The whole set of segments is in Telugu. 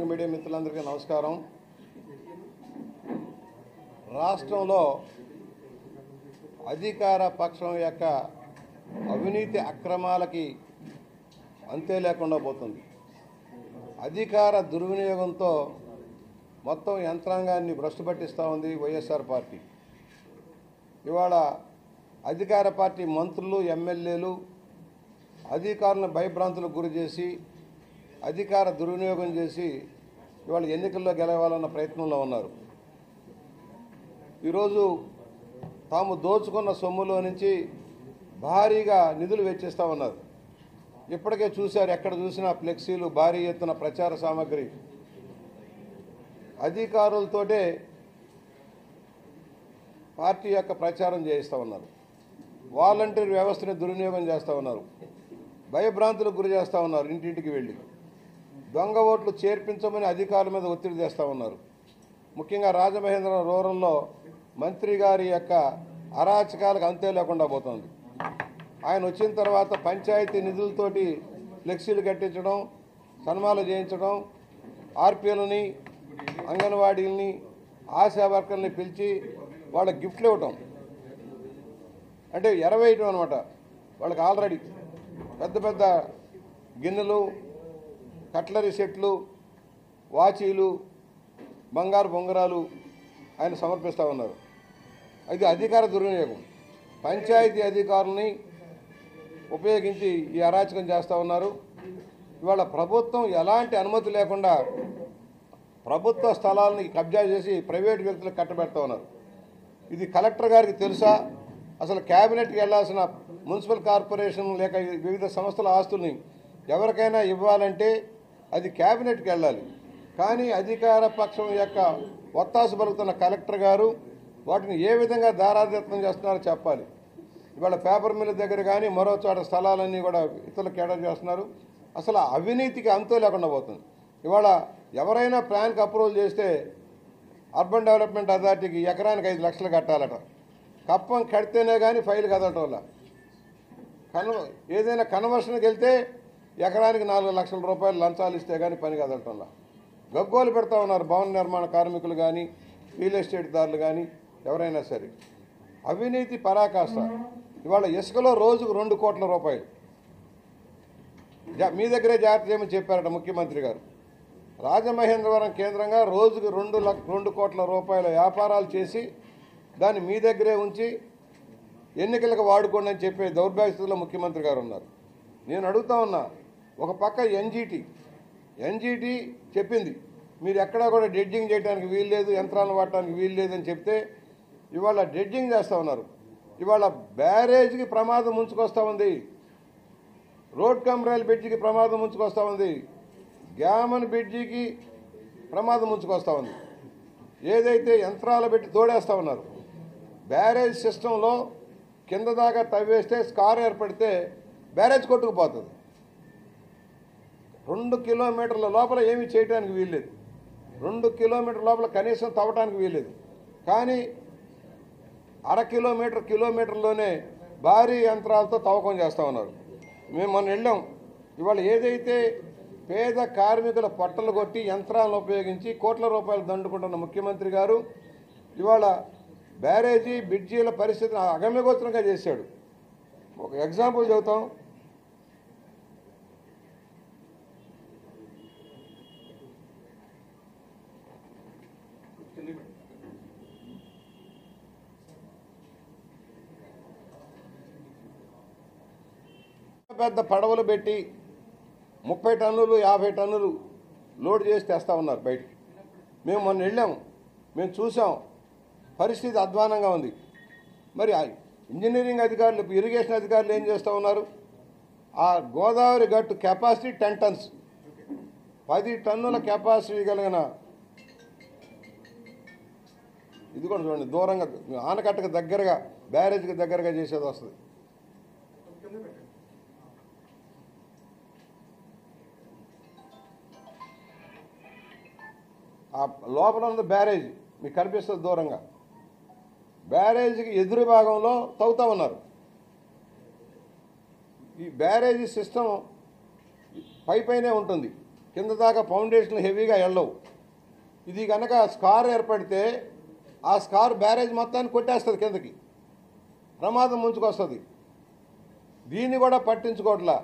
మీడియా మిత్రులందరికీ నమస్కారం. రాష్ట్రంలో అధికార పక్షం యొక్క అవినీతి అక్రమాలకి అంతే లేకుండా పోతుంది. అధికార దుర్వినియోగంతో మొత్తం యంత్రాంగాన్ని భ్రష్టు పట్టిస్తూ ఉంది వైఎస్ఆర్ పార్టీ. ఇవాళ అధికార పార్టీ మంత్రులు, ఎమ్మెల్యేలు అధికారులను భయభ్రాంతులకు గురి చేసి అధికార దుర్వినియోగం చేసి ఇవాళ ఎన్నికల్లో గెలవాలన్న ప్రయత్నంలో ఉన్నారు. ఈరోజు తాము దోచుకున్న సొమ్ములో నుంచి భారీగా నిధులు వెచ్చిస్తూ ఉన్నారు. ఇప్పటికే చూశారు, ఎక్కడ చూసినా ఫ్లెక్సీలు, భారీ ఎత్తున ప్రచార సామగ్రి. అధికారులతోటే పార్టీ యొక్క ప్రచారం చేయిస్తూ ఉన్నారు. వాలంటీర్ వ్యవస్థని దుర్వినియోగం చేస్తూ ఉన్నారు. భయభ్రాంతులకు గురి చేస్తూ ఉన్నారు. ఇంటింటికి వెళ్ళి దొంగ ఓట్లు చేర్పించమని అధికారుల మీద ఒత్తిడి చేస్తూ ఉన్నారు. ముఖ్యంగా రాజమహేంద్రవరం రూరల్లో మంత్రి గారి యొక్క అరాచకాలకు అంతే లేకుండా పోతుంది. ఆయన వచ్చిన తర్వాత పంచాయతీ నిధులతోటి ఫ్లెక్సీలు కట్టించడం, సన్మానాలు చేయించడం, ఆర్పీలని, అంగన్వాడీలని, ఆశా వర్కర్ని పిలిచి వాళ్ళకి గిఫ్ట్లు ఇవ్వటం, అంటే ఎరవేయటం అనమాట. వాళ్ళకి ఆల్రెడీ పెద్ద పెద్ద గిన్నెలు, కట్లరీ సెట్లు, వాచీలు, బంగారు బొంగరాలు ఆయన సమర్పిస్తూ ఉన్నారు. ఇది అధికార దుర్వినియోగం. పంచాయతీ అధికారులని ఉపయోగించి ఈ అరాచకం చేస్తూ ఉన్నారు. ఇవాళ ప్రభుత్వం ఎలాంటి అనుమతి లేకుండా ప్రభుత్వ స్థలాలను కబ్జా చేసి ప్రైవేట్ వ్యక్తులకు కట్టబెడతా ఉన్నారు. ఇది కలెక్టర్ గారికి తెలుసా? అసలు క్యాబినెట్కి వెళ్లాల్సిన మున్సిపల్ కార్పొరేషన్ లేక వివిధ సంస్థల ఆస్తుల్ని ఎవరికైనా ఇవ్వాలంటే అది క్యాబినెట్కి వెళ్ళాలి. కానీ అధికార పక్షం యొక్క ఒత్తాసు పలుకుతున్న కలెక్టర్ గారు వాటిని ఏ విధంగా దారాదత్తం చేస్తున్నారో చెప్పాలి. ఇవాళ పేపర్ మిల్ దగ్గర కానీ మరో చోట స్థలాలన్నీ కూడా ఇతరులకు కేటాయింపు చేస్తున్నారు. అసలు అవినీతికి అంతో లేకుండా పోతుంది. ఇవాళ ఎవరైనా ప్లాన్కి అప్రూవల్ చేస్తే అర్బన్ డెవలప్మెంట్ అథారిటీకి ఎకరానికి 5 లక్షలు కట్టాలట. కప్పం కడితేనే కానీ ఫైల్ కదలటం వల్ల ఏదైనా కన్వర్షన్కి వెళ్తే ఎకరానికి 4 లక్షల రూపాయలు లంచాలు ఇస్తే కానీ పని కదలటంలా గగ్గోలు పెడతా ఉన్నారు భవన నిర్మాణ కార్మికులు కానీ, రియల్ ఎస్టేట్ దారులు కానీ, ఎవరైనా సరే. అవినీతి పరాకాష్ట. ఇవాళ ఇసుకలో రోజుకు 2 కోట్ల రూపాయలు. మీ దగ్గరే జాగ్రత్త చేయమని చెప్పారట ముఖ్యమంత్రి గారు. రాజమహేంద్రవరం కేంద్రంగా రోజుకు 2 కోట్ల రూపాయల వ్యాపారాలు చేసి దాన్ని మీ దగ్గరే ఉంచి ఎన్నికలకు వాడుకోండి అని చెప్పే దౌర్భాగ్యస్థితిలో ముఖ్యమంత్రి గారు ఉన్నారు. నేను అడుగుతా ఉన్నా, ఒక పక్క ఎన్జీటీ చెప్పింది మీరు ఎక్కడా కూడా డ్రెడ్జింగ్ చేయడానికి వీల్లేదు, యంత్రాలను వాడటానికి వీల్లేదు అని చెప్తే ఇవాళ డ్రెడ్జింగ్ చేస్తూ ఉన్నారు. ఇవాళ బ్యారేజ్కి ప్రమాదం ముంచుకొస్తూ ఉంది, రోడ్ కమ్రైల్ బ్రిడ్జికి ప్రమాదం ముంచుకొస్తూ ఉంది, గ్యామన్ బ్రిడ్జికి ప్రమాదం ముంచుకొస్తూ ఉంది. ఏదైతే యంత్రాలు పెట్టి తోడేస్తూ ఉన్నారు. బ్యారేజ్ సిస్టంలో కింద దాకా తవ్వేస్తే స్కార్ ఏర్పడితే బ్యారేజ్ కొట్టుకుపోతుంది. 2 కిలోమీటర్ల లోపల ఏమీ చేయడానికి వీల్లేదు. 2 కిలోమీటర్ల లోపల కనీసం తవ్వటానికి వీల్లేదు. కానీ కిలోమీటర్లోనే భారీ యంత్రాలతో తవ్వకం చేస్తూ ఉన్నారు. మేము మొన్న వెళ్ళాం. ఇవాళ ఏదైతే పేద కార్మికుల పొట్టలు కొట్టి యంత్రాలను ఉపయోగించి కోట్ల రూపాయలు దండుకుంటున్న ముఖ్యమంత్రి గారు ఇవాళ బ్యారేజీ, బ్రిడ్జీల పరిస్థితిని అగమ్యగోచరంగా చేశాడు. ఒక ఎగ్జాంపుల్ చెబుతాం. పెద్ద పడవలు పెట్టి 30 టన్నులు 50 టన్నులు లోడ్ చేసి తెస్తూ ఉన్నారు బయటికి. మేము మొన్న వెళ్ళాము, మేము చూసాం. పరిస్థితి అధ్వానంగా ఉంది. మరి ఇంజనీరింగ్ అధికారులు, ఇరిగేషన్ అధికారులు ఏం చేస్తూ ఉన్నారు? ఆ గోదావరి గట్టు కెపాసిటీ 10 టన్స్, 10 టన్నుల కెపాసిటీ కలిగిన ఇది కూడా చూడండి, దూరంగా ఆనకట్టకు దగ్గరగా, బ్యారేజ్కి దగ్గరగా చేసేది వస్తుంది. ఆ లోపల ఉన్న బ్యారేజ్ మీకు కనిపిస్తుంది దూరంగా. బ్యారేజీకి ఎదురు భాగంలో తవ్వుతూ ఉన్నారు. ఈ బ్యారేజీ సిస్టమ్ పైపైనే ఉంటుంది. కింద దాకా ఫౌండేషన్లు హెవీగా వెళ్ళవు. ఇది కనుక స్కార్ ఏర్పడితే ఆ స్కార్ బ్యారేజ్ మొత్తాన్ని కొట్టేస్తుంది, కిందకి ప్రమాదం ముంచుకొస్తుంది. దీన్ని కూడా పట్టించుకోవట్లా.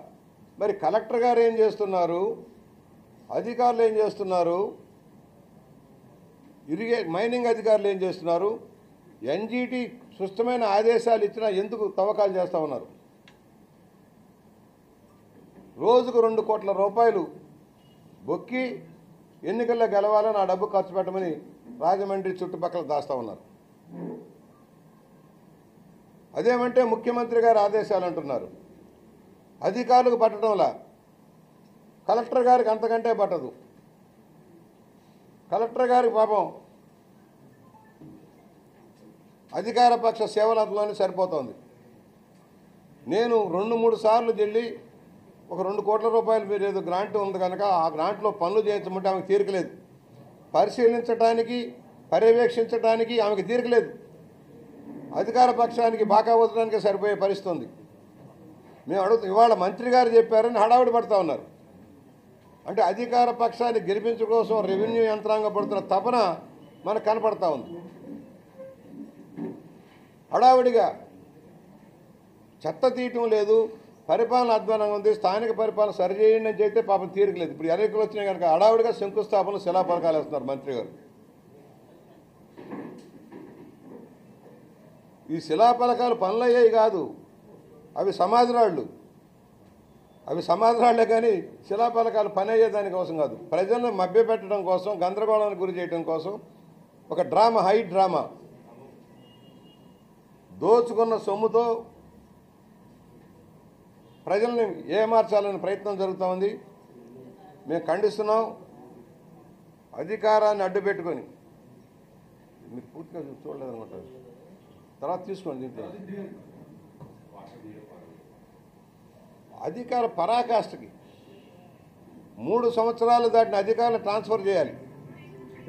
మరి కలెక్టర్ గారు ఏం చేస్తున్నారు, అధికారులు ఏం చేస్తున్నారు, మైనింగ్ అధికారులు ఏం చేస్తున్నారు? ఎన్జీటీ స్పష్టమైన ఆదేశాలు ఇచ్చినా ఎందుకు తవ్వకాలు చేస్తూ ఉన్నారు? రోజుకు 2 కోట్ల రూపాయలు బొక్కి ఎన్నికల్లో గెలవాలని ఆ డబ్బు ఖర్చు పెట్టమని రాజమండ్రి చుట్టుపక్కల దాస్తూ ఉన్నారు. అదేమంటే ముఖ్యమంత్రి గారి ఆదేశాలు అంటున్నారు. అధికారులకు పట్టడంలా కలెక్టర్ గారికి అంతకంటే పట్టదు. కలెక్టర్ గారికి పాపం అధికార పక్ష సేవలంతలోనే సరిపోతుంది. నేను 2-3 సార్లు వెళ్ళి ఒక 2 కోట్ల రూపాయలు మీరు ఏదో గ్రాంట్ ఉంది కనుక ఆ గ్రాంట్లో పనులు చేయించమంటే ఆమెకు తీరికలేదు. పరిశీలించడానికి పర్యవేక్షించడానికి ఆమెకు తీరికలేదు. అధికార పక్షానికి బాకా వదలడానికి సరిపోయే పరిస్థితి ఉంది. మేము అడుగుతాం, ఇవాళ మంత్రి గారు చెప్పారని హడావుడి పడుతూ ఉన్నారు. అంటే అధికార పక్షాన్ని గెలిపించడం కోసం రెవెన్యూ యంత్రాంగం పడుతున్న తపన మనకు కనపడతా ఉంది. హడావుడిగా చెత్త తీయటం లేదు, పరిపాలన అధ్వానంగా ఉంది, స్థానిక పరిపాలన సరిచేయండి అని చెప్తే పాపం తీరికలేదు. ఇప్పుడు ఎన్నికలు వచ్చినాయి కనుక హడావుడిగా శంకుస్థాపనలు శిలాఫలకాలు వేస్తున్నారు మంత్రి గారు. ఈ శిలాఫలకాలు పనులయ్యాయి కాదు, అవి సమాధిరాళ్ళు. అవి సమాధిరాళ్లే కానీ శిలాఫలకాలు పని అయ్యేదాని కోసం కాదు. ప్రజలను మభ్యపెట్టడం కోసం, గందరగోళానికి గురి చేయడం కోసం ఒక డ్రామా, హై డ్రామా. దోచుకున్న సొమ్ముతో ప్రజల్ని ఏమార్చాలని ప్రయత్నం జరుగుతూ ఉంది. మేము ఖండిస్తున్నాం. అధికారాన్ని అడ్డుపెట్టుకొని మీరు పూర్తిగా చూడలేదనమాట, తర్వాత తీసుకోండి. దీంట్లో అధికార పరాకాష్ఠకి 3 సంవత్సరాలు దాటిన అధికారులు ట్రాన్స్ఫర్ చేయాలి.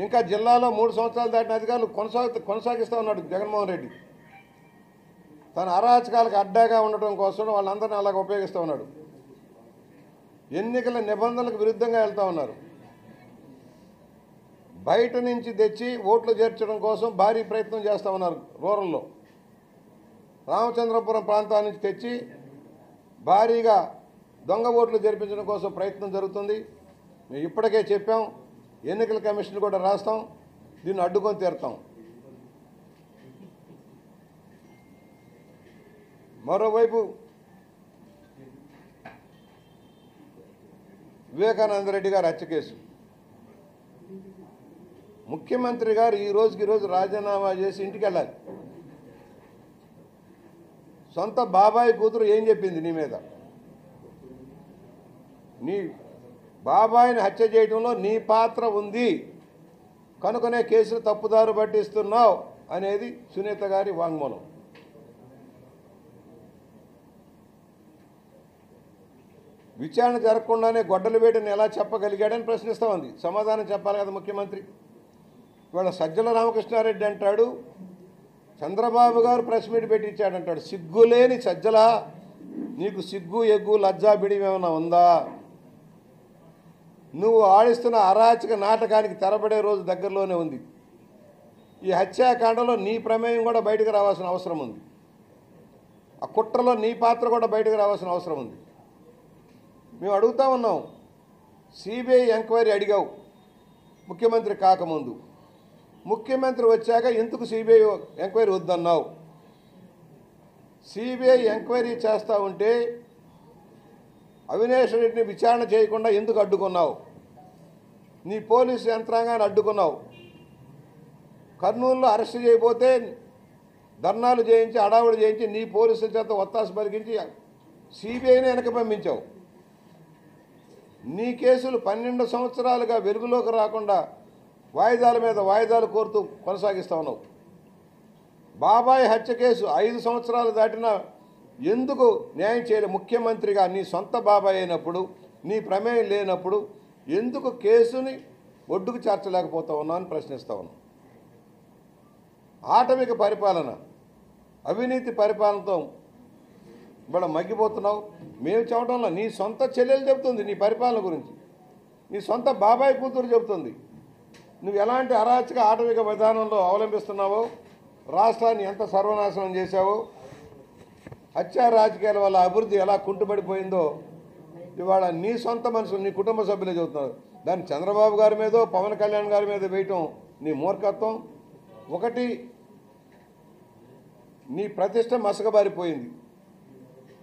ఇంకా జిల్లాలో 3 సంవత్సరాలు దాటిన అధికారులు కొనసాగిస్తూ ఉన్నాడు జగన్మోహన్ రెడ్డి. తన అరాచకాలకు అడ్డాగా ఉండటం కోసం వాళ్ళందరినీ అలాగ ఉపయోగిస్తూ ఉన్నాడు. ఎన్నికల నిబంధనలకు విరుద్ధంగా వెళ్తూ ఉన్నారు. బయట నుంచి తెచ్చి ఓట్లు చేర్చడం కోసం భారీ ప్రయత్నం చేస్తూ ఉన్నారు. రూరల్లో రామచంద్రపురం ప్రాంతాల నుంచి తెచ్చి భారీగా దొంగ ఓట్లు జరిపించడం కోసం ప్రయత్నం జరుగుతుంది. మేము ఇప్పటికే చెప్పాం, ఎన్నికల కమిషన్ కూడా రాస్తాం, దీన్ని అడ్డుకొని తీరుతాం. మరోవైపు వివేకానంద రెడ్డి గారు హత్య కేసు, ముఖ్యమంత్రి గారు ఈ రోజు రాజీనామా చేసి ఇంటికి వెళ్ళాలి. సొంత బాబాయ్ కూతురు ఏం చెప్పింది నీ మీద? నీ బాబాయిని హత్య చేయడంలో నీ పాత్ర ఉంది కనుకనే కేసులు తప్పుదారు పట్టిస్తున్నావు అనేది సునీత గారి వాంగ్మూలం. విచారణ జరగకుండానే గొడ్డలు వేటని ఎలా చెప్పగలిగాడని ప్రశ్నిస్తూ ఉంది. సమాధానం చెప్పాలి కదా ముఖ్యమంత్రి. ఇవాళ సజ్జల రామకృష్ణారెడ్డి అంటాడు, చంద్రబాబు గారు ప్రెస్ మీట్ పెట్టి ఇచ్చాడంటాడు. సిగ్గులేని సజ్జల, నీకు సిగ్గు ఎగ్గు లజ్జా బిడి ఏమైనా ఉందా? నువ్వు ఆడిస్తున్న అరాచక నాటకానికి తెరబడే రోజు దగ్గరలోనే ఉంది. ఈ హత్యాకాండలో నీ ప్రమేయం కూడా బయటకు రావాల్సిన అవసరం ఉంది. ఆ కుట్రలో నీ పాత్ర కూడా బయటకు రావాల్సిన అవసరం ఉంది. మేము అడుగుతా ఉన్నాం, సిబిఐ ఎంక్వైరీ అడిగావు ముఖ్యమంత్రి కాకముందు, ముఖ్యమంత్రి వచ్చాక ఎందుకు సిబిఐ ఎంక్వైరీ వద్దన్నావు? సిబిఐ ఎంక్వైరీ చేస్తూ ఉంటే అవినేష్ రెడ్డిని విచారణ చేయకుండా ఎందుకు అడ్డుకున్నావు? నీ పోలీసు యంత్రాంగాన్ని అడ్డుకున్నావు. కర్నూలులో అరెస్ట్ చేయబోతే ధర్నాలు చేయించి అడావుడు చేయించి నీ పోలీసుల చేత ఒత్తాసు పలికించి సిబిఐని వెనక పంపించావు. నీ కేసులు 12 సంవత్సరాలుగా వెలుగులోకి రాకుండా వాయిదాల మీద వాయిదాలు కోరుతూ కొనసాగిస్తూ ఉన్నావు. బాబాయ్ హత్య కేసు 5 సంవత్సరాలు దాటినా ఎందుకు న్యాయం చేయలే? ముఖ్యమంత్రిగా నీ సొంత బాబాయ్ అయినప్పుడు, నీ ప్రమేయం లేనప్పుడు ఎందుకు కేసుని ఒడ్డుకు చేర్చలేకపోతా ఉన్నావు అని ప్రశ్నిస్తూ ఉన్నాం. ఆటవిక పరిపాలన, అవినీతి పరిపాలనతో ఇవాళ మగ్గిపోతున్నావు. మేము చెప్పడంలో నీ సొంత చెల్లెలు చెబుతుంది నీ పరిపాలన గురించి. నీ సొంత బాబాయ్ కూతురు చెబుతుంది నువ్వు ఎలాంటి అరాచక ఆటవిక విధానంలో అవలంబిస్తున్నావో, రాష్ట్రాన్ని ఎంత సర్వనాశనం చేశావో, హత్యా రాజకీయాల వల్ల అభివృద్ధి ఎలా కుంటుపడిపోయిందో ఇవాళ నీ సొంత మనుషులు, నీ కుటుంబ సభ్యులే చెబుతున్నారు. దాన్ని చంద్రబాబు గారి మీదో పవన్ కళ్యాణ్ గారి మీద వేయటం నీ మూర్ఖత్వం. ఒకటి, నీ ప్రతిష్ట మసకబారిపోయింది.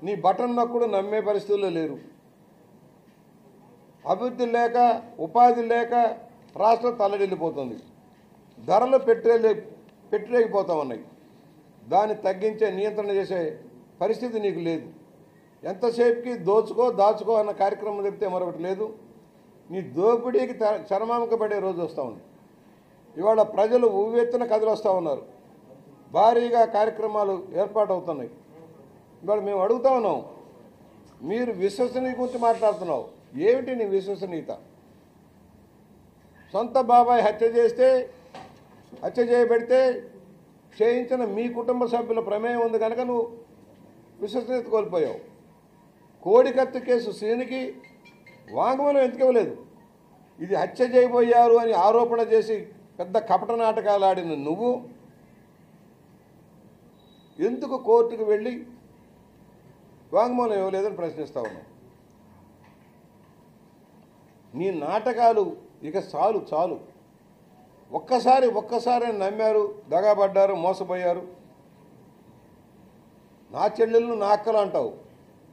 నీ బటన్ నొక్కుడు నమ్మే పరిస్థితుల్లో లేరు. అభివృద్ధి లేక, ఉపాధి లేక రాష్ట్రం తల్లడిల్లిపోతుంది. ధరలు పెట్టిరేగిపోతూ ఉన్నాయి. దాన్ని తగ్గించే, నియంత్రణ చేసే పరిస్థితి నీకు లేదు. ఎంతసేపుకి దాచుకో అన్న కార్యక్రమం చెప్తే మరొకటి లేదు. నీ దోపిడీకి చరమాంకపడే రోజు వస్తూ ఉంది. ఇవాళ ప్రజలు ఉవ్వెత్తున కదిలొస్తూ ఉన్నారు. భారీగా కార్యక్రమాలు ఏర్పాటు అవుతున్నాయి. ఇవాళ మేము అడుగుతా ఉన్నాం, మీరు విశ్వసనీయత గురించి మాట్లాడుతున్నావు. ఏమిటి నీ విశ్వసనీయత? సొంత బాబాయ్ హత్య చేయబడితే చేయించిన మీ కుటుంబ సభ్యుల ప్రమేయం ఉంది కనుక నువ్వు విశ్వసనీయత కోల్పోయావు. కోడికత్తి కేసు శ్రీనికి వాంగ్మూలం ఎందుకు ఇవ్వలేదు? ఇది హత్య చేయబోయారు అని ఆరోపణ చేసి పెద్ద కపట నాటకాలు ఆడిన నువ్వు ఎందుకు కోర్టుకు వెళ్ళి వాంగ్మూలం ఇవ్వలేదని ప్రశ్నిస్తా ఉన్నావు. నీ నాటకాలు ఇక చాలు. ఒక్కసారి నమ్మారు, దగాపడ్డారు, మోసపోయారు. నా చెల్లెలను నా అక్కలు అంటావు.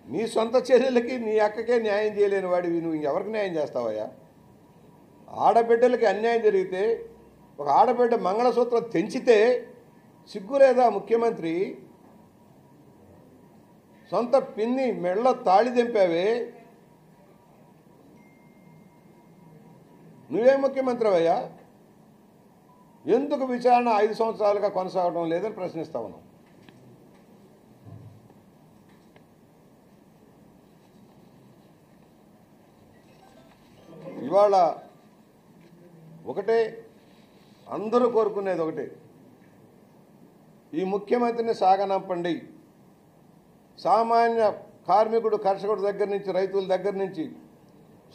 నీ సొంత చెల్లెలకి, నీ అక్కకే న్యాయం చేయలేని వాడివి నువ్వు ఇంకెవరికి న్యాయం చేస్తావయ్యా? ఆడబిడ్డలకి అన్యాయం జరిగితే, ఒక ఆడబిడ్డ మంగళసూత్రం తెంచితే సిగ్గులేదా ముఖ్యమంత్రి? సొంత పిన్ని మెళ్ళ తాళి తెంపావే, నువ్వే ముఖ్యమంత్రి అయ్యా? ఎందుకు విచారణ 5 సంవత్సరాలుగా కొనసాగడం లేదని ప్రశ్నిస్తా ఉన్నాం. ఇవాళ ఒకటే, అందరూ కోరుకునేది ఒకటే, ఈ ముఖ్యమంత్రిని సాగనంపండి. సామాన్య కార్మికుడు, కర్షకుడు దగ్గర నుంచి, రైతుల దగ్గర నుంచి,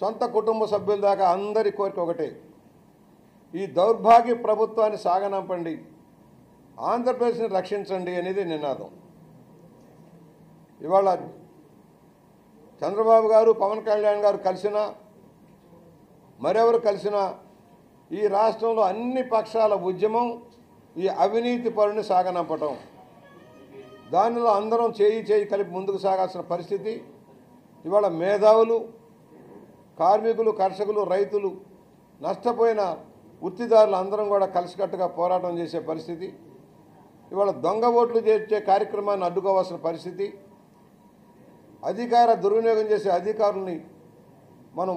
సొంత కుటుంబ సభ్యుల దాకా అందరి కోరిక ఒకటే, ఈ దౌర్భాగ్య ప్రభుత్వాన్ని సాగనంపండి, ఆంధ్రప్రదేశ్ని రక్షించండి అనేది నినాదం. ఇవాళ చంద్రబాబు గారు, పవన్ కళ్యాణ్ గారు కలిసినా, మరెవరు కలిసినా ఈ రాష్ట్రంలో అన్ని పక్షాల ఉద్యమం ఈ అవినీతి పరుని సాగనంపటం. దానిలో అందరం చేయి కలిపి ముందుకు సాగాల్సిన పరిస్థితి. ఇవాళ మేధావులు, కార్మికులు, కర్షకులు, రైతులు, నష్టపోయిన వృత్తిదారులు అందరం కూడా కలిసికట్టుగా పోరాటం చేసే పరిస్థితి. ఇవాళ దొంగ ఓట్లు చేర్చే కార్యక్రమాన్ని అడ్డుకోవాల్సిన పరిస్థితి. అధికార దుర్వినియోగం చేసే అధికారుల్ని మనం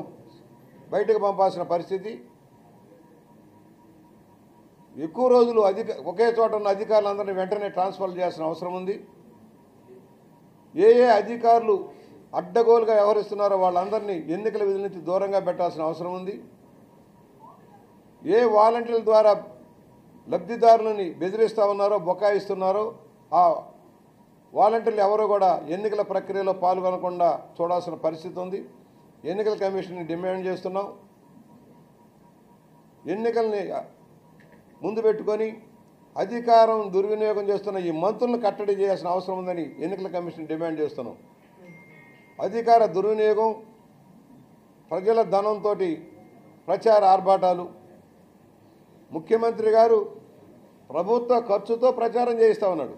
బయటకు పంపాల్సిన పరిస్థితి. ఎక్కువ రోజులు ఒకే చోట ఉన్న అధికారులందరినీ వెంటనే ట్రాన్స్ఫర్ చేయాల్సిన అవసరం ఉంది. ఏ అధికారులు అడ్డగోలుగా వ్యవహరిస్తున్నారో వాళ్ళందరినీ ఎన్నికల విధుల నుంచి దూరంగా పెట్టాల్సిన అవసరం ఉంది. ఏ వాలంటీర్ల ద్వారా లబ్ధిదారులని బెదిరిస్తూ ఉన్నారో, బొకాయిస్తున్నారో ఆ వాలంటీర్లు ఎవరో కూడా ఎన్నికల ప్రక్రియలో పాల్గొనకుండా చూడాల్సిన పరిస్థితి ఉంది. ఎన్నికల కమిషన్ని డిమాండ్ చేస్తున్నాం. ఎన్నికల్ని ముందు పెట్టుకొని అధికారం దుర్వినియోగం చేస్తున్న ఈ మంత్రులను కట్టడి చేయాల్సిన అవసరం ఉందని ఎన్నికల కమిషన్ డిమాండ్ చేస్తున్నాం. అధికార దుర్వినియోగం, ప్రజల ధనంతో ప్రచార ఆర్భాటాలు, ముఖ్యమంత్రి గారు ప్రభుత్వ ఖర్చుతో ప్రచారం చేయిస్తూ ఉన్నాడు.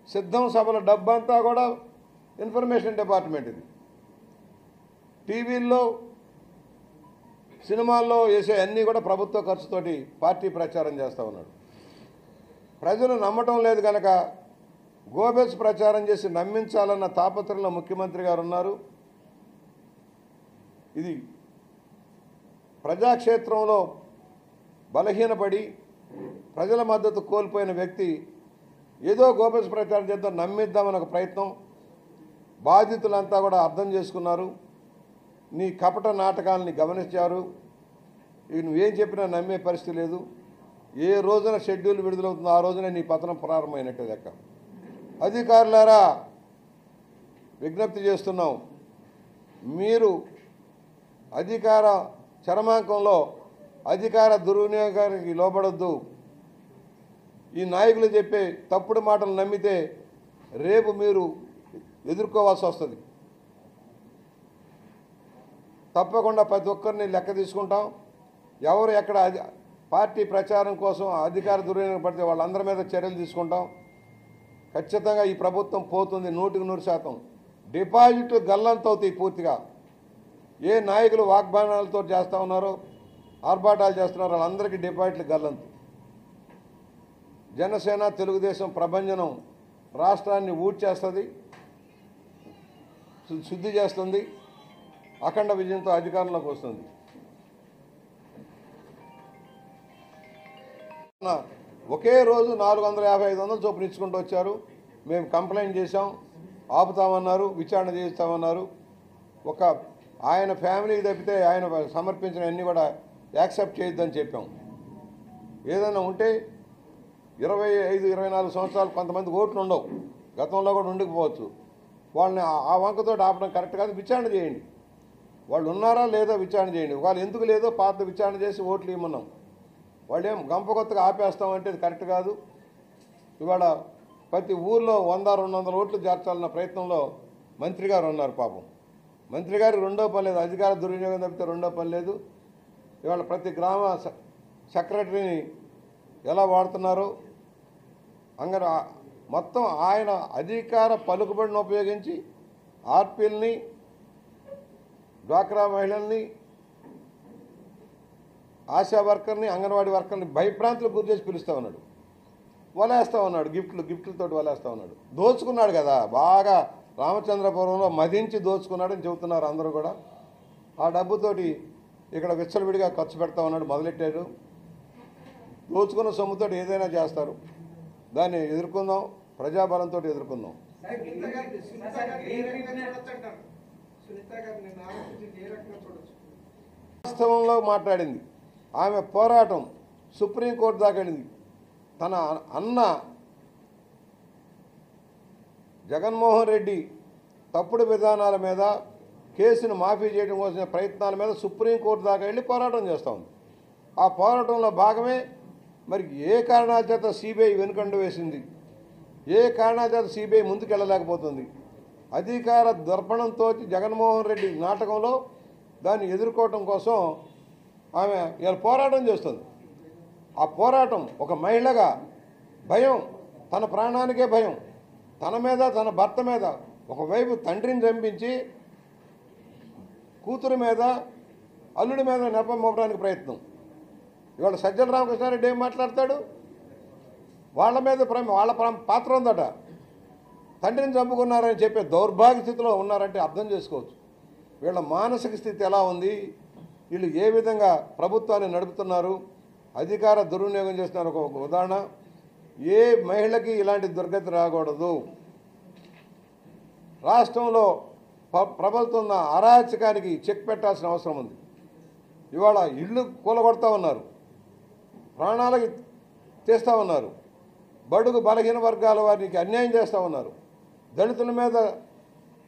సిద్ధం సభల డబ్బంతా కూడా ఇన్ఫర్మేషన్ డిపార్ట్మెంట్ ఇది. టీవీల్లో, సినిమాల్లో వేసే అన్నీ కూడా ప్రభుత్వ ఖర్చుతోటి పార్టీ ప్రచారం చేస్తూ ఉన్నాడు. ప్రజలు నమ్మటం లేదు కనుక గోబెల్స్ ప్రచారం చేసి నమ్మించాలన్న తాపత్రయంలో ముఖ్యమంత్రి గారు ఉన్నారు. ఇది ప్రజాక్షేత్రంలో బలహీనపడి ప్రజల మద్దతు కోల్పోయిన వ్యక్తి ఏదో గోబెల్స్ ప్రచారం చేద్దాం, నమ్మిద్దామని ఒక ప్రయత్నం. బాధితులంతా కూడా అర్థం చేసుకున్నారు. నీ కపట నాటకాలని గమనించారు. ఇక నువ్వేం చెప్పినా నమ్మే పరిస్థితి లేదు. ఏ రోజున షెడ్యూల్ విడుదలవుతుందో ఆ రోజునే నీ పతనం ప్రారంభమైనట్టు లెక్క. అధికారులారా, విజ్ఞప్తి చేస్తున్నాం, మీరు అధికార చరమాంకంలో అధికార దుర్వినియోగానికి లోబడొద్దు. ఈ నాయకులు చెప్పే తప్పుడు మాటలు నమ్మితే రేపు మీరు ఎదుర్కోవాల్సి వస్తుంది. తప్పకుండా ప్రతి ఒక్కరిని లెక్క తీసుకుంటాం. ఎవరు ఎక్కడ పార్టీ ప్రచారం కోసం అధికార దుర్వినియోగం పడితే వాళ్ళందరి మీద చర్యలు తీసుకుంటాం. ఖచ్చితంగా ఈ ప్రభుత్వం పోతుంది 100%. డిపాజిట్లు గల్లంతవుతాయి పూర్తిగా. ఏ నాయకులు వాగ్బానాలతో చేస్తూ ఉన్నారో, ఆర్భాటాలు చేస్తున్నారో వాళ్ళందరికీ డిపాజిట్లు గల్లంతు. జనసేన తెలుగుదేశం ప్రభంజనం రాష్ట్రాన్ని ఊడ్చేస్తుంది, శుద్ధి చేస్తుంది, అఖండ విజయంతో అధికారంలోకి వస్తుంది. ఒకే రోజు 450-500 చొప్పున ఇచ్చుకుంటూ వచ్చారు. మేము కంప్లైంట్ చేశాం, ఆపుతామన్నారు, విచారణ చేస్తామన్నారు. ఒక ఆయన ఫ్యామిలీకి తప్పితే ఆయన సమర్పించిన అన్నీ కూడా యాక్సెప్ట్ చేయొద్దని చెప్పాం. ఏదైనా ఉంటే 25-24 సంవత్సరాలు కొంతమంది ఓట్లు ఉండవు, గతంలో కూడా ఉండకపోవచ్చు. వాళ్ళని ఆ వంకతో ఆపడం కరెక్ట్ కాదు. విచారణ చేయండి, వాళ్ళు ఉన్నారా లేదా విచారణ చేయండి. వాళ్ళు ఎందుకు లేదో పాత విచారణ చేసి ఓట్లు ఇవ్వమన్నాం. వాళ్ళు ఏం గంప కొత్తగా ఆపేస్తామంటే అది కరెక్ట్ కాదు. ఇవాళ ప్రతి ఊర్లో 100-200 ఓట్లు చేర్చాలన్న ప్రయత్నంలో మంత్రి గారు ఉన్నారు. పాపం మంత్రి గారికి రెండో పని లేదు, అధికార దుర్వినియోగం తప్పితే రెండో పని లేదు. ఇవాళ ప్రతి గ్రామ సెక్రటరీని ఎలా వాడుతున్నారో మొత్తం ఆయన అధికార పలుకుబడిని ఉపయోగించి ఆర్పీల్ని, డ్వాక్రా మహిళల్ని, ఆశా వర్కర్ని, అంగన్వాడీ వర్కర్ని భయభ్రాంతులకు గురి చేసి పిలుస్తూ ఉన్నాడు. వలేస్తూ ఉన్నాడు, గిఫ్ట్లతో వలేస్తూ ఉన్నాడు. దోచుకున్నాడు కదా, బాగా రామచంద్రపురంలో మదించి దోచుకున్నాడని చెబుతున్నారు అందరూ కూడా. ఆ డబ్బుతోటి ఇక్కడ విచ్చలవిడిగా ఖర్చు పెడతా ఉన్నాడు, మొదలెట్టాడు. దోచుకున్న సొమ్ముతో ఏదైనా చేస్తారు. దాన్ని ఎదుర్కొందాం, ప్రజాబలంతో ఎదుర్కొందాం. వాస్తవంలో మాట్లాడింది ఆమె. పోరాటం సుప్రీంకోర్టు దాకా వెళ్ళింది. తన అన్న జగన్మోహన్ రెడ్డి తప్పుడు విధానాల మీద కేసును మాఫీ చేయడం కోసం ప్రయత్నాల మీద సుప్రీంకోర్టు దాకా వెళ్ళి పోరాటం చేస్తూ ఉంది. ఆ పోరాటంలో భాగమే మరి ఏ కారణాల చేత సిబిఐ వెనుకండు వేసింది, ఏ కారణాల చేత సిబిఐ ముందుకెళ్ళలేకపోతుంది. అధికార దర్పణంతో జగన్మోహన్ రెడ్డి నాటకంలో దాన్ని ఎదుర్కోవటం కోసం ఆమె ఇలా పోరాటం చేస్తుంది. ఆ పోరాటం ఒక మహిళగా భయం, తన ప్రాణానికే భయం, తన మీద తన భర్త మీద, ఒకవైపు తండ్రిని చంపించి కూతురు మీద అల్లుడి మీద నెపం మోపడానికి ప్రయత్నం. ఇవాళ సజ్జల రామకృష్ణారెడ్డి ఏం మాట్లాడతాడు? వాళ్ళ మీద వాళ్ళ పాత్ర ఉందట. తండ్రిని చంపుకున్నారని చెప్పే దౌర్భాగ్య స్థితిలో ఉన్నారంటే అర్థం చేసుకోవచ్చు వీళ్ళ మానసిక స్థితి ఎలా ఉంది, వీళ్ళు ఏ విధంగా ప్రభుత్వాన్ని నడుపుతున్నారు, అధికార దుర్వినియోగం చేస్తున్నారు. ఒక ఉదాహరణ, ఏ మహిళకి ఇలాంటి దుర్గతి రాకూడదు. రాష్ట్రంలో ప్రబలుతున్న అరాచకానికి చెక్ పెట్టాల్సిన అవసరం ఉంది. ఇవాళ ఇళ్ళు కూలగొడతా ఉన్నారు, ప్రాణాలకి తీస్తూ ఉన్నారు, బడుగు బలహీన వర్గాల వారికి అన్యాయం చేస్తూ ఉన్నారు, దళితుల మీద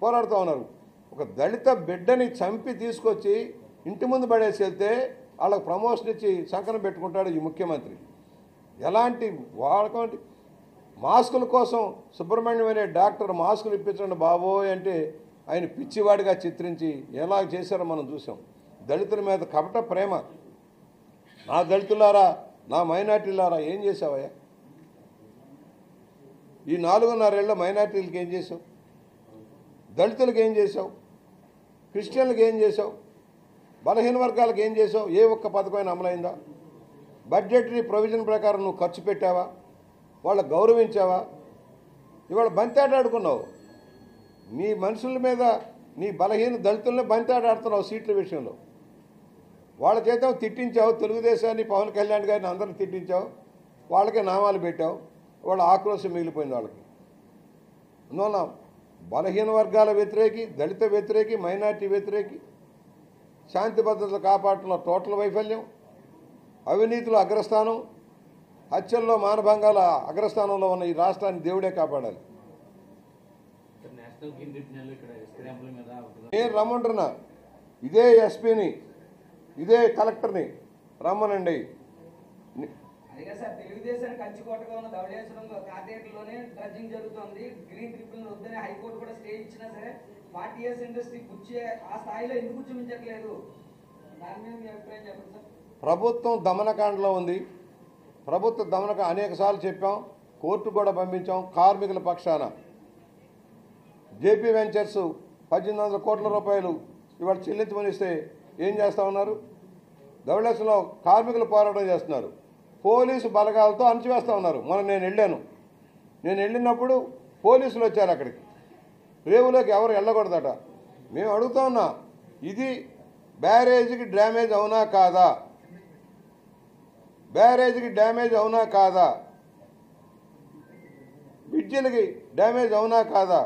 పోరాడుతూ ఉన్నారు. ఒక దళిత బిడ్డని చంపి తీసుకొచ్చి ఇంటి ముందు పడేసి వెళ్తే వాళ్ళకి ప్రమోషన్ ఇచ్చి సంకనం పెట్టుకుంటాడు ఈ ముఖ్యమంత్రి. ఎలాంటి వాళ్ళకంటే మాస్కుల కోసం సుబ్రహ్మణ్యం అనే డాక్టర్ మాస్కులు ఇప్పించండి బాబోయ్ అంటే ఆయన పిచ్చివాడిగా చిత్రించి ఎలా చేశారో మనం చూసాం. దళితుల మీద కపట ప్రేమ. నా దళితులారా, నా మైనార్టీలారా ఏం చేసావయ్యా? ఈ 4.5 ఏళ్ళ మైనార్టీలకు ఏం చేసావు? దళితులకు ఏం చేసావు? క్రిస్టియన్లకు ఏం చేసావు? బలహీన వర్గాలకు ఏం చేసావు? ఏ ఒక్క పథకమైన అమలైందా? బడ్జెటరీ ప్రొవిజన్ ప్రకారం నువ్వు ఖర్చు పెట్టావా? వాళ్ళకు గౌరవించావా? ఇవాళ బంతాడాడుకున్నావు. నీ మనుషుల మీద, నీ బలహీన దళితుల్ని బంతాడాడుతున్నావు సీట్ల విషయంలో. వాళ్ళ చేత తిట్టించావు, తెలుగుదేశాన్ని, పవన్ కళ్యాణ్ గారిని అందరిని తిట్టించావు, వాళ్ళకే నామాలు పెట్టావు. వాళ్ళ ఆక్రోశం మిగిలిపోయింది వాళ్ళకి. అందువల్ల బలహీన వర్గాల వ్యతిరేకి, దళిత వ్యతిరేకి, మైనార్టీ వ్యతిరేకి, శాంతి భద్రతలు కాపాడటంలో టోటల్ వైఫల్యం, అవినీతిలో అగ్రస్థానం, హత్యల్లో మానభంగాల అగ్రస్థానంలో ఉన్న ఈ రాష్ట్రాన్ని దేవుడే కాపాడాలి. నేను రమ్మంటున్నా, ఇదే ఎస్పీని ఇదే కలెక్టర్ని రమ్మనండి. అదిగా సార్, తెలుగుదేశం కంచుకోటగా ఉన్న ధవళేశ్వరం కార్పొరేటర్లోనే డ్రడ్జింగ్ జరుగుతుంది. గ్రీన్ ట్రిపుల్ వద్దని హైకోర్టు కూడా స్టే ఇచ్చినా సరే 40 years ఇండస్ట్రీ కూర్చే ఆ స్థాయిలో ఎందుకు కూర్చోమించట్లేదు? దాని మీద మీ అభిప్రాయం చెప్పండి సార్. ప్రభుత్వం దమనకాండలో ఉంది. ప్రభుత్వ దమనక అనేక సార్లు చెప్పాం, కోర్టు కూడా పంపించాం. కార్మికుల పక్షాన జేపీ వెంచర్స్ 1800 కోట్ల రూపాయలు ఇవాళ చెల్లించమని ఇస్తే ఏం చేస్తా ఉన్నారు? ధవళేశ్వరంలో కార్మికులు పోరాటం చేస్తున్నారు. పోలీసు బలగాలతో అణచివేస్తూ ఉన్నారు. నేను వెళ్ళినప్పుడు పోలీసులు వచ్చారు అక్కడికి. రేవులోకి ఎవరు వెళ్ళకూడదట. మేము అడుగుతా ఉన్నా, ఇది బ్యారేజీకి డ్యామేజ్ అవునా కాదా? బ్యారేజీకి డ్యామేజ్ అవునా కాదా? బ్రిడ్జిలకి డ్యామేజ్ అవునా కాదా?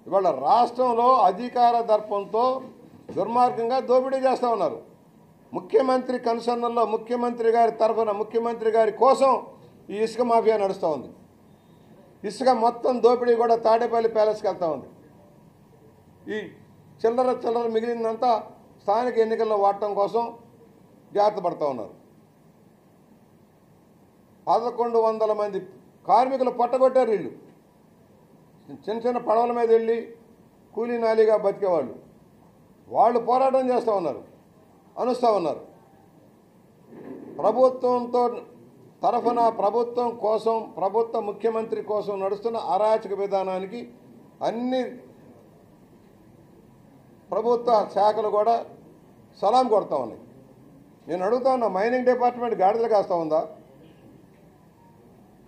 ఇవాళ రాష్ట్రంలో అధికార దర్పంతో దుర్మార్గంగా దోపిడీ చేస్తూ ఉన్నారు. ముఖ్యమంత్రి కన్సర్న్లో ముఖ్యమంత్రి గారి తరఫున ముఖ్యమంత్రి గారి కోసం ఈ ఇసుక మాఫియా నడుస్తూ ఉంది. ఇసుక మొత్తం దోపిడీ కూడా తాడేపల్లి ప్యాలెస్కి వెళ్తూ ఉంది. ఈ చిల్లర మిగిలిందంతా స్థానిక ఎన్నికల్లో వాడటం కోసం జాగ్రత్త పడుతూ ఉన్నారు. 1100 మంది కార్మికులు పట్టగొట్టారు. వీళ్ళు చిన్న పడవల మీద వెళ్ళి కూలీ నాలీగా బతికేవాళ్ళు. వాళ్ళు పోరాటం చేస్తూ ఉన్నారు, అనుస్తూ ఉన్నారు. ప్రభుత్వంతో తరఫున ప్రభుత్వం కోసం, ప్రభుత్వ ముఖ్యమంత్రి కోసం నడుస్తున్న అరాచక విధానానికి అన్ని ప్రభుత్వ శాఖలు కూడా సలాం కొడతా ఉన్నాయి. నేను అడుగుతా ఉన్నా, మైనింగ్ డిపార్ట్మెంట్ గాడిదలు కాస్తూ ఉందా?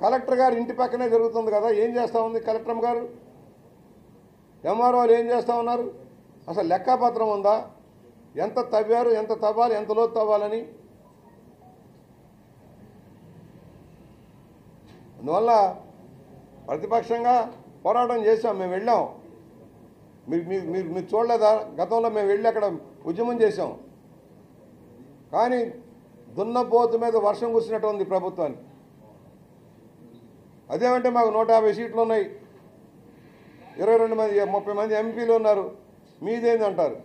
కలెక్టర్ గారు ఇంటి పక్కనే జరుగుతుంది కదా, ఏం చేస్తూ ఉంది కలెక్టర్ గారు? ఎంఆర్ఓలు ఏం చేస్తూ ఉన్నారు? అసలు లెక్కపత్రం ఉందా? ఎంత తవ్వారు, ఎంత తవ్వాలి, ఎంత లోతు తవ్వాలని? అందువల్ల ప్రతిపక్షంగా పోరాటం చేశాం. మేము వెళ్ళాం. మీరు చూడలేదా? గతంలో మేము వెళ్ళి అక్కడ ఉద్యమం చేశాం. కానీ దున్నపోతు మీద వర్షం కురిసినట్టు ఉంది ప్రభుత్వానికి. అదేమంటే మాకు 150 సీట్లు ఉన్నాయి, 22 మంది 30 మంది ఎంపీలు ఉన్నారు, మీదేంది అంటారు.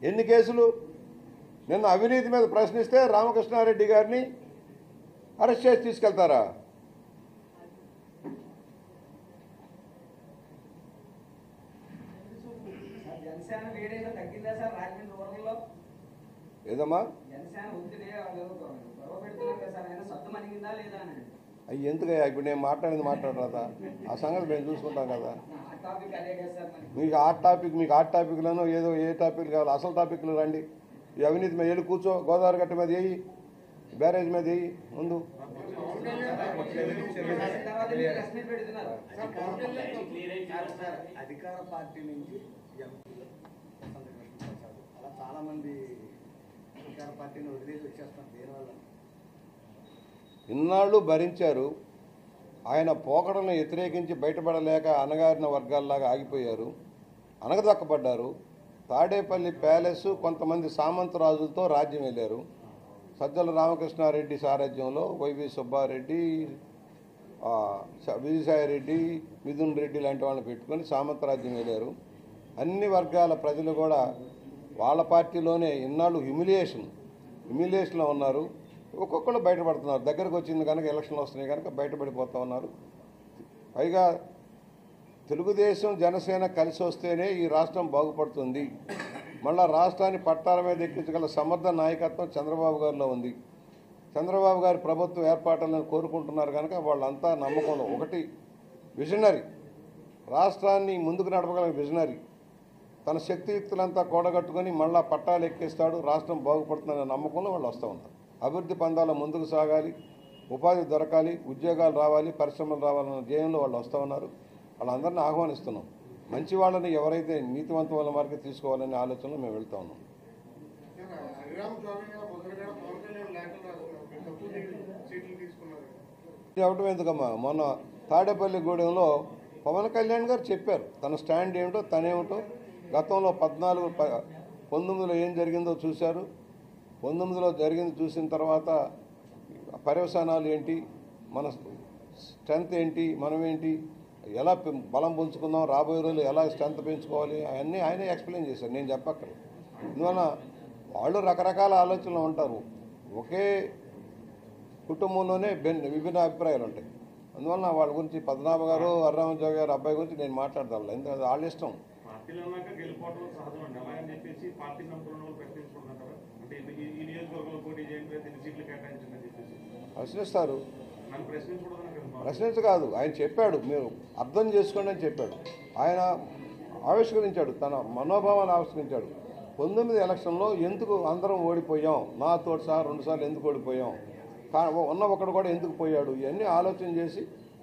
ఎన్ని కేసులు? నిన్న అవినీతి మీద ప్రశ్నిస్తే రామకృష్ణారెడ్డి గారిని అరెస్ట్ చేసి తీసుకెళ్తారా? ఏదమ్మా అవి ఎందుకయ్యా? ఇప్పుడు నేను మాట్లాడరాదా? ఆ సంగతి మేము చూసుకుంటాం కదా. మీకు హాట్ టాపిక్లను ఏదో ఏ టాపిక్ కావాలి, అసలు టాపిక్లు రండి. ఈ అవినీతి మీద వెళ్ళి కూర్చో, గోదావరి గట్ట మీద వేయి, బ్యారేజ్ మీద వేయి ముందు. అధికార పార్టీ నుంచి అలా చాలా మంది అధికార పార్టీని వదిలేసి వచ్చేస్తాం. దేనివల్ల? ఇన్నాళ్ళు భరించారు. ఆయన పోకడలను వ్యతిరేకించి బయటపడలేక అణగారిన వర్గాల్లాగా ఆగిపోయారు, అనగదక్కబడ్డారు. తాడేపల్లి ప్యాలెస్ కొంతమంది సామంతరాజులతో రాజ్యం వెళ్ళారు. సజ్జల రామకృష్ణారెడ్డి సారథ్యంలో వైవి సుబ్బారెడ్డి, విజయసాయిరెడ్డి, మిథున్ రెడ్డి లాంటి వాళ్ళని పెట్టుకొని సామంతరాజ్యం వెళ్ళారు. అన్ని వర్గాల ప్రజలు కూడా వాళ్ళ పార్టీలోనే ఇన్నాళ్ళు హ్యూమిలియేషన్లో ఉన్నారు. ఒక్కొక్కరు బయటపడుతున్నారు. దగ్గరకు వచ్చింది కనుక, ఎలక్షన్లు వస్తున్నాయి కనుక బయటపడిపోతూ ఉన్నారు. పైగా తెలుగుదేశం జనసేన కలిసి వస్తేనే ఈ రాష్ట్రం బాగుపడుతుంది. మళ్ళా రాష్ట్రాన్ని పట్టాల మీద ఎక్కించగల సమర్థ నాయకత్వం చంద్రబాబు గారిలో ఉంది. చంద్రబాబు గారి ప్రభుత్వం ఏర్పాటాలను కోరుకుంటున్నారు కనుక వాళ్ళంతా నమ్మకంలో. ఒకటి విజనరీ, రాష్ట్రాన్ని ముందుకు నడపగల విజనరీ, తన శక్తియుక్తులంతా కూడగట్టుకొని మళ్ళా పట్టాలు ఎక్కిస్తాడు, రాష్ట్రం బాగుపడుతుందనే నమ్మకంలో వాళ్ళు వస్తూ ఉన్నారు. అభివృద్ధి పందాల ముందుకు సాగాలి, ఉపాధి దొరకాలి, ఉద్యోగాలు రావాలి, పరిశ్రమలు రావాలన్న ధ్యేయంలో వాళ్ళు వస్తూ ఉన్నారు. వాళ్ళందరినీ ఆహ్వానిస్తున్నాం. మంచి వాళ్ళని ఎవరైతే నీతివంతమైన వారికి తీసుకోవాలనే ఆలోచనలో మేము వెళ్తా ఉన్నాం. అవటం ఎందుకమ్మా, మొన్న తాడేపల్లి గూడెంలో పవన్ కళ్యాణ్ గారు చెప్పారు తన స్టాండ్ ఏమిటో, తనేమిటో. గతంలో 19లో ఏం జరిగిందో చూశారు. 19లో జరిగింది చూసిన తర్వాత పర్యవసానాలు ఏంటి, మన స్ట్రెంత్ ఏంటి, మనమేంటి, ఎలా బలం పుంజుకుందాం, రాబోయే రోజులు ఎలా స్ట్రెంత్ పెంచుకోవాలి, అవన్నీ ఆయనే ఎక్స్ప్లెయిన్ చేశారు. నేను చెప్పక్కర్లేదు. అందువలన వాళ్ళు రకరకాల ఆలోచనలు ఉంటారు. ఒకే కుటుంబంలోనే విభిన్న అభిప్రాయాలు ఉంటాయి. అందువలన వాళ్ళ గురించి పద్మనాభ గారు హరిరామజోగి గారు అబ్బాయి గురించి నేను మాట్లాడతాను, ఎందుకంటే వాళ్ళ ఇష్టం. పార్టీలు అన్నాక గెలిపోవడం సహజం అండి. అలాగని చెప్పేసి పార్టీ నమ్ముకున్న వాళ్ళు ప్రశ్నించుకుంటున్నారు. అంటే ఈ నియోజకవర్గంలో పోటీ చేయండి, 3 సీట్లు కేటాయించండి అని చెప్పేసి ప్రశ్నిస్తారు. నన్ను ప్రశ్నించకూడదు. ప్రశ్నించ కాదు, ఆయన చెప్పాడు, మీరు అర్థం చేసుకోండి అని చెప్పాడు. ఆయన ఆవిష్కరించాడు, తన మనోభావాన్ని ఆవిష్కరించాడు. 19 ఎలక్షన్లో ఎందుకు అందరం ఓడిపోయాం, నాతో సహా 2 సార్లు ఎందుకు ఓడిపోయాం, ఉన్న ఒకడు కూడా ఎందుకు పోయాడు, ఇవన్నీ ఆలోచన చేసి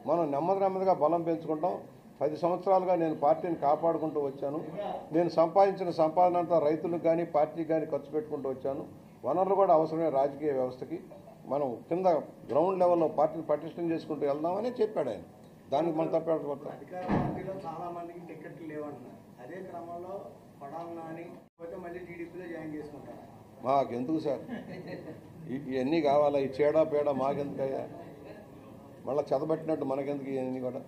మనం నెమ్మదిగా బలం పెంచుకుంటాం. 10 సంవత్సరాలుగా నేను పార్టీని కాపాడుకుంటూ వచ్చాను. నేను సంపాదించిన సంపాదన అంతా రైతులకు కానీ పార్టీకి కానీ ఖర్చు పెట్టుకుంటూ వచ్చాను. వనరులు కూడా అవసరమే రాజకీయ వ్యవస్థకి. మనం కింద గ్రౌండ్ లెవెల్లో పార్టీని పటిష్టం చేసుకుంటూ వెళ్దామని చెప్పాడు ఆయన. దానికి మనం తప్పేటప్పుడు అధికార పార్టీలో చాలా మందికి టికెట్లు లేవంటున్నారు. అదే క్రమంలో పడాలని నాని పోతే మళ్ళీ టీడీపీలో జాయిన్ చేసుకుంటారు. మాకెందుకు సార్ ఇవన్నీ కావాలా, ఈ చేడా పేడ మాకెందుకయ్యా, మళ్ళీ చదబట్టినట్టు మనకెందుకు ఇవన్నీ కూడా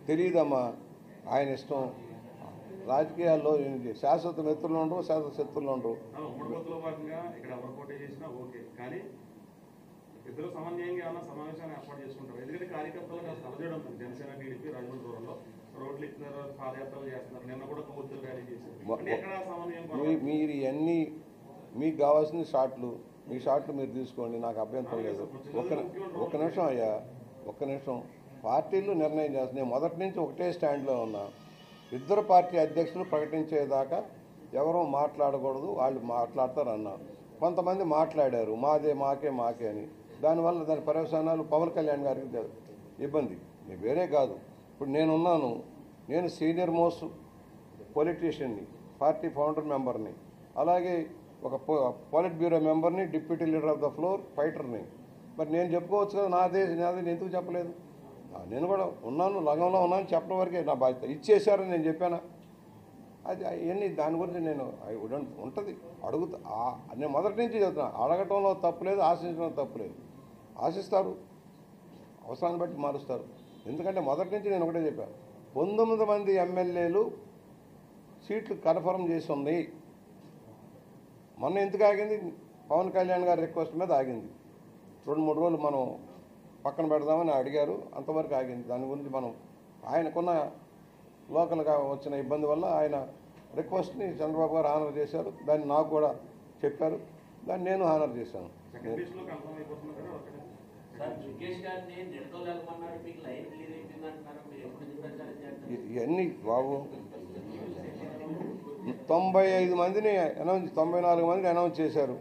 తెలియదమ్మా. ఆయన ఇష్టం. రాజకీయాల్లో శాశ్వత మిత్రులు ఉండరు, శాశ్వత శత్రులు ఉండరు. మూడవదిలో భాగంగా ఇక్కడ ఎవరు పోటీ చేసినా ఓకే, కానీ ఇద్దరు సమన్వయంగా ఏమైనా సమావేశాన్ని ఏర్పాటు చేసుకుంటారు. ఎందుకంటే కార్యకర్తలు కాస్త అలజడి ఉంటుంది. జనసేన టీడీపీ రాజమండ్రి దూరంలో రోడ్లు ఇస్తున్నారు, పాదయాత్రలు చేస్తున్నారు. నిన్న కూడా కొవ్వొత్తులు ర్యాలీ చేశారు. ఎక్కడ సమన్వయం? మీరు ఇవన్నీ మీకు కావాల్సిన షాట్లు, మీ షాట్లు మీరు తీసుకోండి, నాకు అభ్యంతరం లేదు. ఒక్క నిమిషం అయ్యా, ఒక్క నిమిషం. పార్టీలు నిర్ణయం చేస్తున్నాయి. మొదటి నుంచి ఒకటే స్టాండ్లో ఉన్నా. ఇద్దరు పార్టీ అధ్యక్షులు ప్రకటించేదాకా ఎవరూ మాట్లాడకూడదు, వాళ్ళు మాట్లాడతారు అన్నా. కొంతమంది మాట్లాడారు, మాకే అని. దానివల్ల దాని పర్యవసానాలు పవన్ కళ్యాణ్ గారికి ఇబ్బంది. వేరే కాదు. ఇప్పుడు నేనున్నాను, నేను సీనియర్ మోస్ట్ పొలిటీషియన్ని, పార్టీ ఫౌండర్ మెంబర్ని, అలాగే ఒక పోలిట్ బ్యూరో మెంబర్ని, deputy leader of the floor, ఫైటర్ని. మరి నేను చెప్పుకోవచ్చు కదా, నాదే నేను ఎందుకు చెప్పలేదు? నేను కూడా ఉన్నాను, రంగంలో ఉన్నాను, చెప్పడం వరకే నా బాధ్యత. ఇచ్చేశారని నేను చెప్పానా? అది అవన్నీ దాని గురించి నేను ఉంటుంది అడుగుతా. నేను మొదటి నుంచి చెప్తున్నా, అడగటంలో తప్పులేదు, ఆశించడంలో తప్పులేదు. ఆశిస్తారు, అవసరాన్ని బట్టి మారుస్తారు. ఎందుకంటే మొదటి నుంచి నేను ఒకటే చెప్పాను, 19 మంది ఎమ్మెల్యేలు సీట్లు కన్ఫర్మ్ చేసి ఉన్నాయి. మొన్న ఎందుకు ఆగింది? పవన్ కళ్యాణ్ గారి రిక్వెస్ట్ మీద ఆగింది. 2-3 రోజులు మనం పక్కన పెడదామని అడిగారు, అంతవరకు ఆగింది. దాని గురించి మనం ఆయనకున్న లోకల్గా వచ్చిన ఇబ్బంది వల్ల ఆయన రిక్వెస్ట్ని చంద్రబాబు గారు హానర్ చేశారు. దాన్ని నాకు కూడా చెప్పారు, దాన్ని నేను హానర్ చేశాను. ఇవన్నీ బాబు 95 మందిని 94 మందిని అనౌన్స్ చేశారు.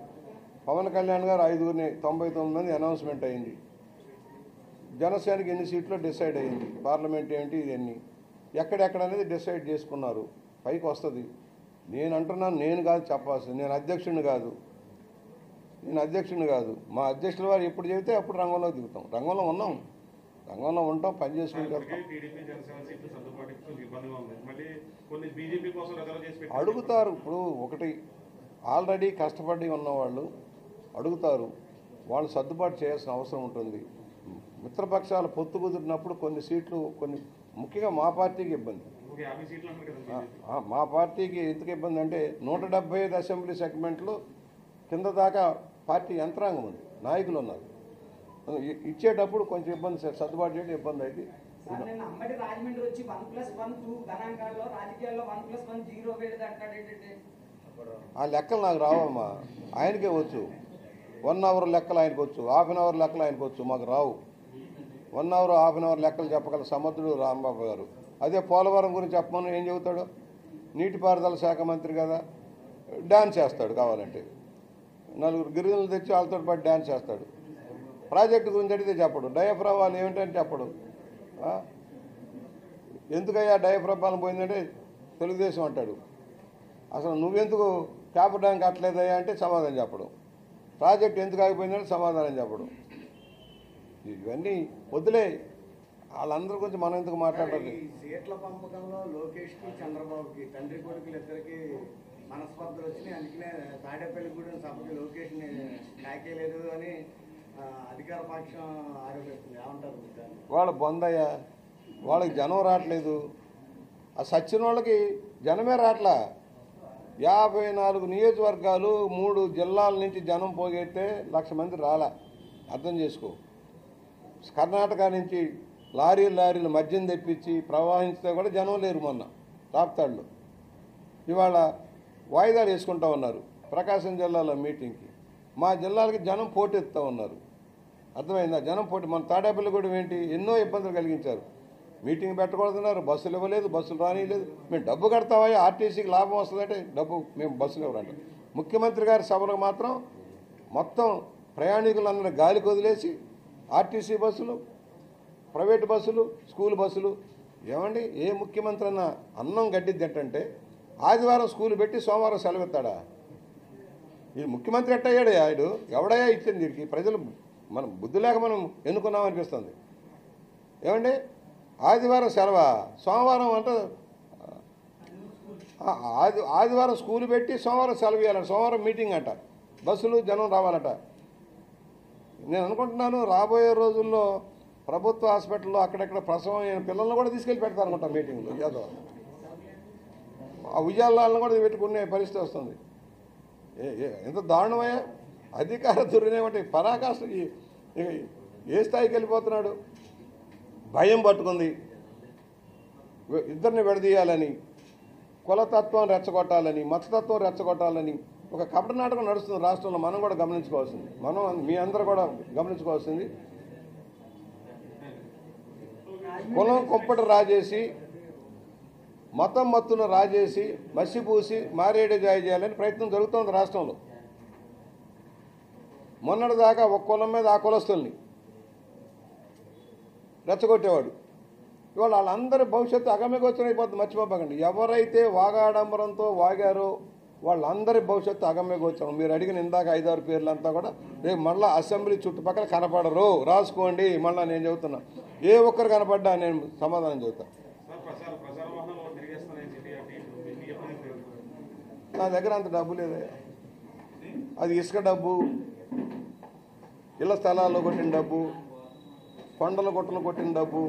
పవన్ కళ్యాణ్ గారు 5గురిని, 99 మంది అనౌన్స్మెంట్ అయింది. జనసేనకి ఎన్ని సీట్లు డిసైడ్ అయింది. పార్లమెంట్ ఏంటి, ఇవన్నీ ఎక్కడెక్కడ అనేది డిసైడ్ చేసుకున్నారు. పైకి వస్తుంది. నేను అంటున్నాను, నేను కాదు చెప్పాల్సింది. నేను అధ్యక్షుడిని కాదు. మా అధ్యక్షుల వారు ఎప్పుడు చెబితే అప్పుడు రంగంలో దిగుతాం. రంగంలో ఉంటాం, పని చేసుకుని అడుగుతారు. ఇప్పుడు ఒకటి ఆల్రెడీ కష్టపడి ఉన్నవాళ్ళు అడుగుతారు, వాళ్ళు సర్దుబాటు చేయాల్సిన అవసరం ఉంటుంది. మిత్రపక్షాలు పొత్తు కుదిరినప్పుడు కొన్ని సీట్లు, కొన్ని ముఖ్యంగా మా పార్టీకి ఇబ్బంది. మా పార్టీకి ఎందుకు ఇబ్బంది అంటే 175 అసెంబ్లీ సెగ్మెంట్లో కింద దాకా పార్టీ యంత్రాంగం ఉంది, నాయకులు ఉన్నారు. ఇచ్చేటప్పుడు కొంచెం ఇబ్బంది, సర్దుబాటు చేయడం ఇబ్బంది అయితే. రాజమండ్రి వచ్చి 1+1 గణాంకాల్లో రాజకీయాల్లో 1+1 0 వేయలేదు అంటాడేంటంటే ఆ లెక్కలు నాకు రావమ్మా, ఆయనకే వచ్చు. 1 అవర్ లెక్కలు ఆయనకు వచ్చు, హాఫ్ అన్ అవర్ లెక్కలు ఆయనకు వచ్చు, మాకు రావు. 1 అవర్ హాఫ్ అన్ అవర్ లెక్కలు చెప్పగల సమర్థుడు రాంబాబు గారు. అదే పోలవరం గురించి చెప్పమని ఏం చెబుతాడు? నీటిపారుదల శాఖ మంత్రి కదా, డ్యాన్స్ చేస్తాడు. కావాలంటే 4 గిరిజనులు తెచ్చి వాళ్ళతో పాటు డ్యాన్స్ చేస్తాడు. ప్రాజెక్టు గురించి అడిగితే చెప్పడు. డయాఫ్రామ్ వాళ్ళు ఏమిటని చెప్పడు. ఎందుకయ్యా డయాఫ్రామ్ పోయిందంటే తెలుగుదేశం అంటాడు. అసలు నువ్వెందుకు కాపర్ డ్యాం కట్టలేదయ్యా అంటే సమాధానం చెప్పడు. ప్రాజెక్ట్ ఎందుకు ఆగిపోయిందంటే సమాధానం చెప్పడు. ఇవన్నీ వదిలే, వాళ్ళందరి గురించి మనం ఎందుకు మాట్లాడాలి? సీట్ల పంపకంలో లోకేష్కి చంద్రబాబుకి తండ్రి కొడుకులు ఇద్దరికి మనస్పర్ధలు వచ్చినాయి. అందుకనే తాడేపల్లిగూడెం సభకి లోకేష్ని కాకేయలేదు అని అధికార పక్షం ఆరోపిస్తుంది. ఏమంటారు? వాళ్ళ బొందయ్య, వాళ్ళకి జనం రావట్లేదు. ఆ సచ్చిన వాళ్ళకి జనమే రాట్లా. 54 నియోజకవర్గాలు 3 జిల్లాల నుంచి జనం పోగైతే 1,00,000 మంది రాలా. అర్థం చేసుకో. కర్ణాటక నుంచి లారీలు మద్యం తెప్పించి ప్రవహించితే కూడా జనం లేరు. మొన్న రాప్తాడులో ఇవాళ వాయిదాలు వేసుకుంటా ఉన్నారు ప్రకాశం జిల్లాలో మీటింగ్కి. మా జిల్లాలకి జనం పోటెత్తుతూ ఉన్నారు. అర్థమైందా? జనం పోటీ. మన తాడేపల్లి కూడా ఏంటి ఎన్నో ఇబ్బందులు కలిగించారు. మీటింగ్ పెట్టకూడదన్నారు, బస్సులు ఇవ్వలేదు, బస్సులు రానియలేదు. మేము డబ్బు కడతామా, ఆర్టీసీకి లాభం వస్తుందంటే డబ్బు మేము బస్సులు ఇవ్వరంట. ముఖ్యమంత్రి గారి సభలకు మాత్రం మొత్తం ప్రయాణికులందరూ గాలికి వదిలేసి ఆర్టీసీ బస్సులు, ప్రైవేటు బస్సులు, స్కూల్ బస్సులు. ఏమండి, ఏ ముఖ్యమంత్రి అన్న అన్నం గడ్డిద్ది ఏంటంటే ఆదివారం స్కూల్ పెట్టి సోమవారం సెలవెత్తాడా? ఈ ముఖ్యమంత్రి ఎట్టయ్యాడు? ఆయన ఎవడయ్యా ఇచ్చింది దీనికి? ప్రజలు మనం బుద్ధి లేక మనం ఎన్నుకున్నామనిపిస్తుంది. ఏమండి, ఆదివారం సెలవా, సోమవారం అంటే ఆదివారం స్కూల్ పెట్టి సోమవారం సెలవు ఇవ్వాలంట. సోమవారం మీటింగ్ అంట, బస్సులు జనం రావాలట. నేను అనుకుంటున్నాను రాబోయే రోజుల్లో ప్రభుత్వ హాస్పిటల్లో అక్కడెక్కడ ప్రసవం అయిన పిల్లలను కూడా తీసుకెళ్ళి పెడతారనుకుంటా మీటింగ్లో. ఏదో ఆ ఉయ్యాలను కూడా పెట్టుకునే పరిస్థితి వస్తుంది. ఎంత దారుణమయ్యా! అధికార దుర్వినియోగం పరాకాష్ట. ఏ స్థాయికి వెళ్ళిపోతున్నాడు? భయం పట్టుకుంది, ఇద్దరిని విడదీయాలని, కులతత్వం రెచ్చగొట్టాలని, మతతత్వం రెచ్చగొట్టాలని ఒక కపట నాటకం నడుస్తుంది రాష్ట్రంలో. మనం కూడా గమనించుకోవాల్సింది, మీ అందరూ కూడా గమనించుకోవాల్సింది. కులం కుంపట రాజేసి, మతం మత్తును రాజేసి, మసిపూసి మారేడు జాయి చేయాలని ప్రయత్నం జరుగుతోంది రాష్ట్రంలో. మొన్నటిదాకా ఒక కులం మీద ఆ కులస్తుల్ని రెచ్చగొట్టేవాడు. ఇవాళ వాళ్ళందరి భవిష్యత్తు అగమ్యగోచరం అయిపోతుంది. మర్చిపోకండి, ఎవరైతే వాగాడంబరంతో వాగారో వాళ్ళందరి భవిష్యత్తు అగమ్యగోచరం. మీరు అడిగిన ఇందాక 5-6 పేర్లంతా కూడా రేపు మళ్ళీ అసెంబ్లీ చుట్టుపక్కల కనపడరు. రాసుకోండి. మళ్ళీ నేను చెబుతున్నా, ఏ ఒక్కరు కనపడ్డా నేను సమాధానం చెబుతాను. నా దగ్గర అంత డబ్బు లేదే. అది ఇసుక డబ్బు, ఇళ్ల స్థలాల్లో కొట్టిన డబ్బు, కొండల గుట్టలు కొట్టిన డబ్బు.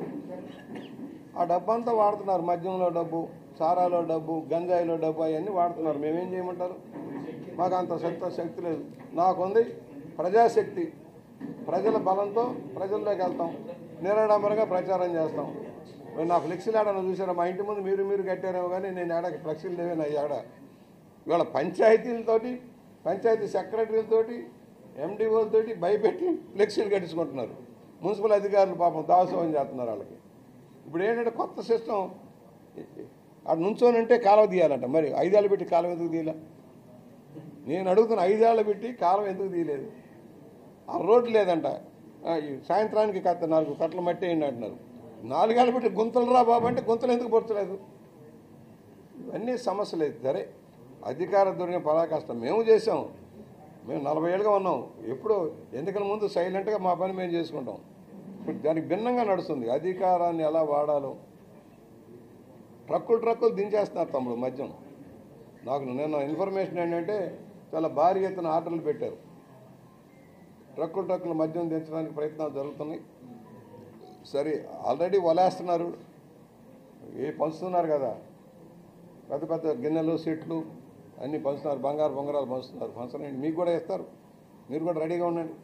ఆ డబ్బు అంతా వాడుతున్నారు. మద్యంలో డబ్బు, సారాలో డబ్బు, గంజాయిలో డబ్బు, అవన్నీ వాడుతున్నారు. మేమేం చేయమంటారు? మాకు అంత శక్తి లేదు. నాకుంది ప్రజాశక్తి. ప్రజల బలంతో ప్రజల్లోకి వెళ్తాం, నిరాడంబరంగా ప్రచారం చేస్తాం. నా ఫ్లెక్సీలు ఆడను చూసారా? మా ఇంటి ముందు మీరు కట్టారేమో కానీ నేను ఆడకి ఫ్లెక్సీలు లేవే నా ఆడ. ఇవాళ పంచాయతీలతోటి, పంచాయతీ సెక్రటరీలతోటి, ఎండిఓలతోటి భయపెట్టి ఫ్లెక్సీలు కట్టించుకుంటున్నారు. మున్సిపల్ అధికారులు పాపం దావసోహం చేస్తున్నారు వాళ్ళకి. ఇప్పుడు ఏంటంటే కొత్త సిస్టమ్, అటు నుంచోనంటే కాలువ తీయాలంట. మరి 5 ఏళ్ళు పెట్టి కాలువ ఎందుకు తీయాల? నేను అడుగుతున్నా, 5 ఏళ్ళు పెట్టి కాలువ ఎందుకు తీయలేదు? ఆ రోడ్డు లేదంట. సాయంత్రానికి 4 కట్టలు మట్టి వేయండి అంటున్నారు. 4 ఏళ్ళు పెట్టి గుంతలు రా బాబు అంటే గుంతలు ఎందుకు పొరచలేదు? ఇవన్నీ సమస్యలేదు. సరే, అధికార దుర్వినియోగం పరాకాష్ట మేము చేసాం. మేము 40 ఏళ్ళుగా ఉన్నాం. ఎప్పుడు ఎన్నికల ముందు సైలెంట్గా మా పని మేము చేసుకుంటాం. ఇప్పుడు దానికి భిన్నంగా నడుస్తుంది. అధికారాన్ని ఎలా వాడాలో ట్రక్కులు దించేస్తున్నారు తమ్ముడు మద్యం. నాకు నిన్న ఇన్ఫర్మేషన్ ఏంటంటే చాలా భారీ ఎత్తున ఆర్డర్లు పెట్టారు. ట్రక్కులు మద్యం దించడానికి ప్రయత్నాలు జరుగుతున్నాయి. సరే, ఆల్రెడీ వలేస్తున్నారు, పంచుతున్నారు కదా, పెద్ద గిన్నెలు, సెట్లు అన్నీ పంచుతున్నారు. బొంగరాలు పంచుతున్నారు. పంచనండి, మీకు కూడా ఇస్తారు. మీరు కూడా రెడీగా ఉండండి.